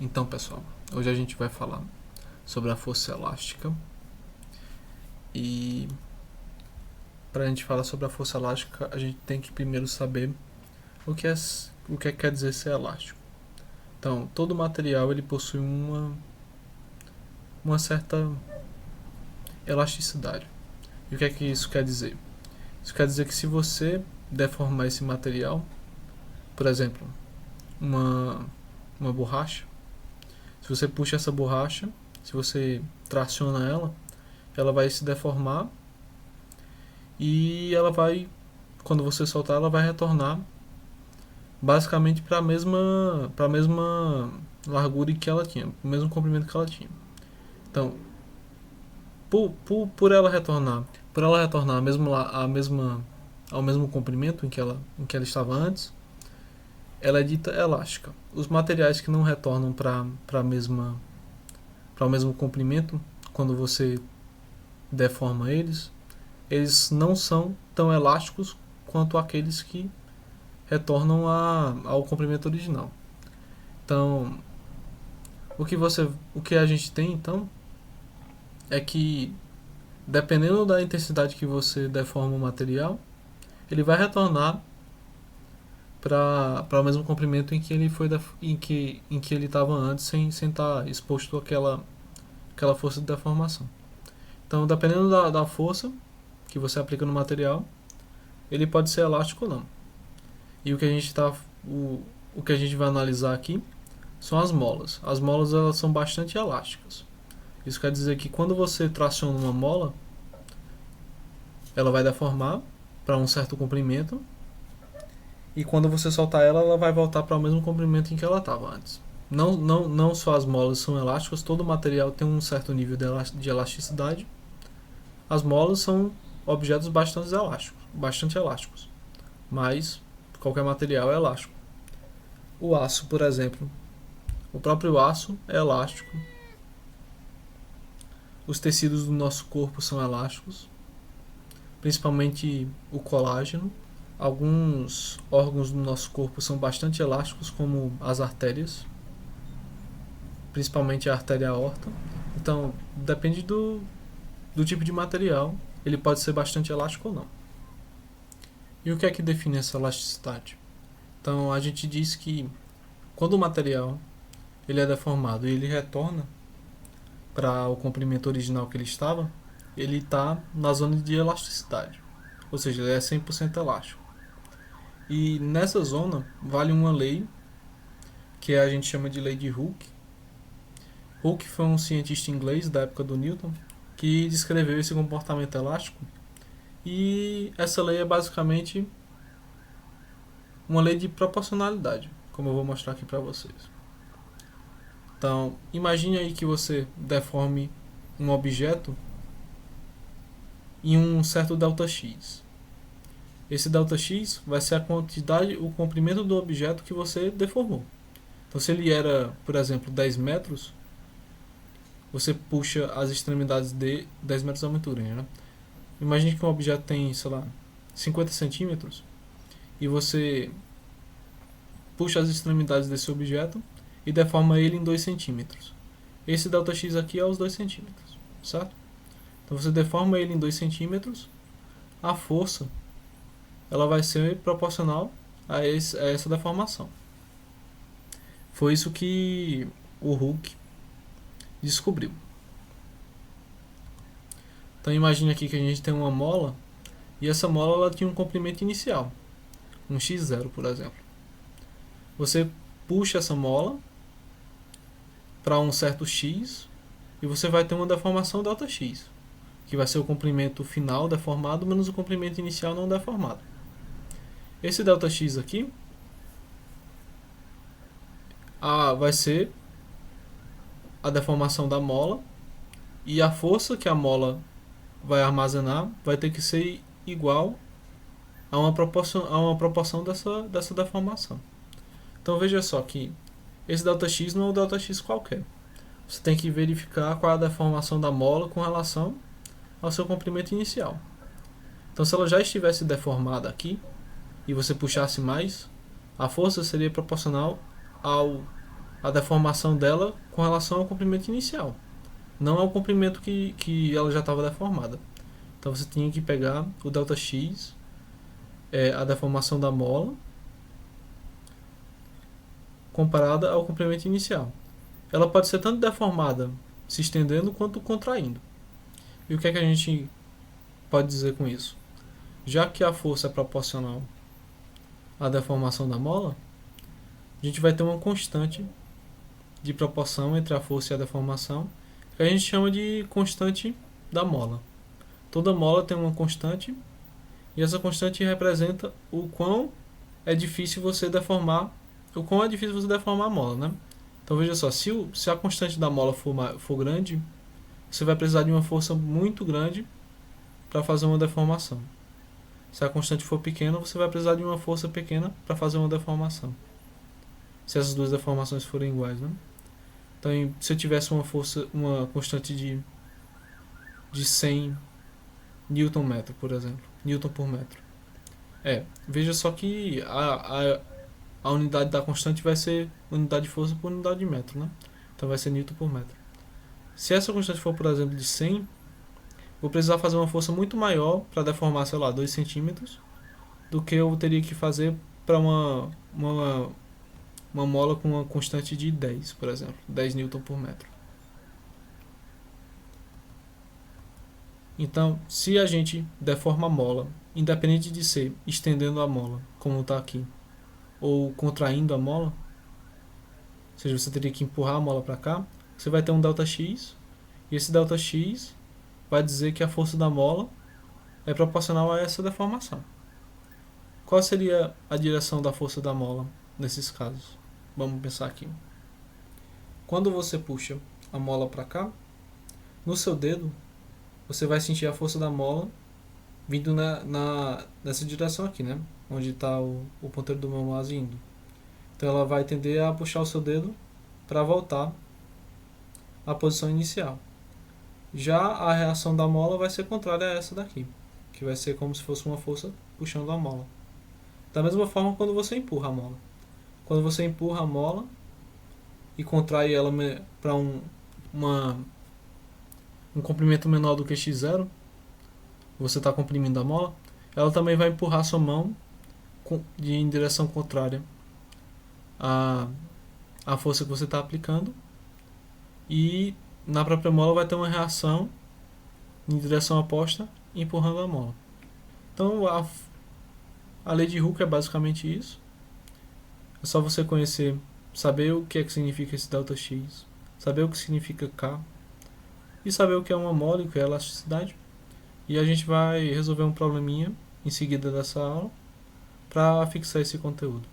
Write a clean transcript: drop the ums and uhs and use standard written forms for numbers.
Então, pessoal, hoje a gente vai falar sobre a força elástica. E para a gente falar sobre a força elástica, a gente tem que primeiro saber o que quer dizer ser elástico. Então, todo material ele possui uma certa elasticidade. E o que isso quer dizer? Isso quer dizer que se você deformar esse material, por exemplo, uma borracha, se você puxa essa borracha, se você traciona ela, ela vai se deformar e ela vai, quando você soltar, ela vai retornar basicamente para a mesma largura que ela tinha, o mesmo comprimento que ela tinha. Então, por ela retornar ao mesmo comprimento em que ela estava antes, ela é dita elástica. Os materiais que não retornam para o mesmo comprimento, quando você deforma eles não são tão elásticos quanto aqueles que retornam ao comprimento original. Então, o que a gente tem então é que dependendo da intensidade que você deforma o material, ele vai retornar para o mesmo comprimento em que ele foi em que ele estava antes sem estar exposto àquela força de deformação. Então, dependendo da força que você aplica no material, ele pode ser elástico ou não. E o que a gente vai analisar aqui são as molas. As molas elas são bastante elásticas. Isso quer dizer que quando você traciona uma mola, ela vai deformar para um certo comprimento e quando você soltar ela, ela vai voltar para o mesmo comprimento em que ela estava antes. Não só as molas são elásticas, todo material tem um certo nível de elasticidade. As molas são objetos bastante elásticos, mas qualquer material é elástico. O aço, por exemplo, o próprio aço é elástico. Os tecidos do nosso corpo são elásticos, principalmente o colágeno. Alguns órgãos do nosso corpo são bastante elásticos, como as artérias, principalmente a artéria aorta. Então, depende do tipo de material, ele pode ser bastante elástico ou não. E o que é que define essa elasticidade? Então, a gente diz que quando o material ele é deformado e ele retorna para o comprimento original que ele estava, ele está na zona de elasticidade, ou seja, ele é 100% elástico. E nessa zona vale uma lei que a gente chama de lei de Hooke. Hooke foi um cientista inglês da época do Newton que descreveu esse comportamento elástico, e essa lei é basicamente uma lei de proporcionalidade, como eu vou mostrar aqui para vocês. Então, imagine aí que você deforme um objeto em um certo ΔX. Esse ΔX vai ser a quantidade, o comprimento do objeto que você deformou. Então, se ele era, por exemplo, 10 metros, você puxa as extremidades de 10 metros de altura, né? Imagine que um objeto tem, sei lá, 50 centímetros e você puxa as extremidades desse objeto e deforma ele em 2 centímetros. Esse ΔX aqui é os 2 centímetros, certo? Então você deforma ele em 2 centímetros, a força ela vai ser proporcional a essa deformação. Foi isso que o Hooke descobriu. Então imagine aqui que a gente tem uma mola e essa mola ela tinha um comprimento inicial, um x0, por exemplo. Você puxa essa mola para um certo x e você vai ter uma deformação ΔX, que vai ser o comprimento final deformado menos o comprimento inicial não deformado. Esse ΔX aqui vai ser a deformação da mola, e a força que a mola vai armazenar vai ter que ser igual a uma proporção dessa deformação. Então veja só que esse ΔX não é um ΔX qualquer. Você tem que verificar qual é a deformação da mola com relação ao seu comprimento inicial. Então se ela já estivesse deformada aqui e você puxasse mais, a força seria proporcional a deformação dela com relação ao comprimento inicial, não ao comprimento que ela já estava deformada. Então você tinha que pegar o ΔX, a deformação da mola, comparada ao comprimento inicial. Ela pode ser tanto deformada se estendendo quanto contraindo. E o que é que a gente pode dizer com isso? Já que a força é proporcional à deformação da mola, a gente vai ter uma constante de proporção entre a força e a deformação, que a gente chama de constante da mola. Toda mola tem uma constante, e essa constante representa o quão é difícil você deformar a mola, né? Então veja só, se a constante da mola for grande, você vai precisar de uma força muito grande para fazer uma deformação. Se a constante for pequena, você vai precisar de uma força pequena para fazer uma deformação. Se essas duas deformações forem iguais, né? Então, se eu tivesse uma constante de 100 Nm, por exemplo, Newton por metro. Veja só que a unidade da constante vai ser unidade de força por unidade de metro, né? Então vai ser Newton por metro. Se essa constante for, por exemplo, de 100, vou precisar fazer uma força muito maior para deformar, sei lá, 2 centímetros, do que eu teria que fazer para uma mola com uma constante de 10, por exemplo, 10 Newton por metro. Então, se a gente deforma a mola, independente de ser estendendo a mola, como está aqui, ou contraindo a mola, ou seja, você teria que empurrar a mola para cá, você vai ter um ΔX, e esse ΔX vai dizer que a força da mola é proporcional a essa deformação. Qual seria a direção da força da mola nesses casos? Vamos pensar aqui. Quando você puxa a mola para cá, no seu dedo, você vai sentir a força da mola vindo nessa direção aqui, né? Onde está o ponteiro do meu mouse indo. Então ela vai tender a puxar o seu dedo para voltar à posição inicial. Já a reação da mola vai ser contrária a essa daqui, que vai ser como se fosse uma força puxando a mola. Da mesma forma quando você empurra a mola. Quando você empurra a mola e contrai ela para um comprimento menor do que x0, você está comprimindo a mola, ela também vai empurrar sua mão em direção contrária à força que você está aplicando, e na própria mola vai ter uma reação em direção oposta, empurrando a mola. Então a lei de Hooke é basicamente isso. É só você conhecer, saber o que é que significa esse ΔX, saber o que significa K, e saber o que é uma mola e o que é elasticidade. E a gente vai resolver um probleminha em seguida dessa aula para fixar esse conteúdo.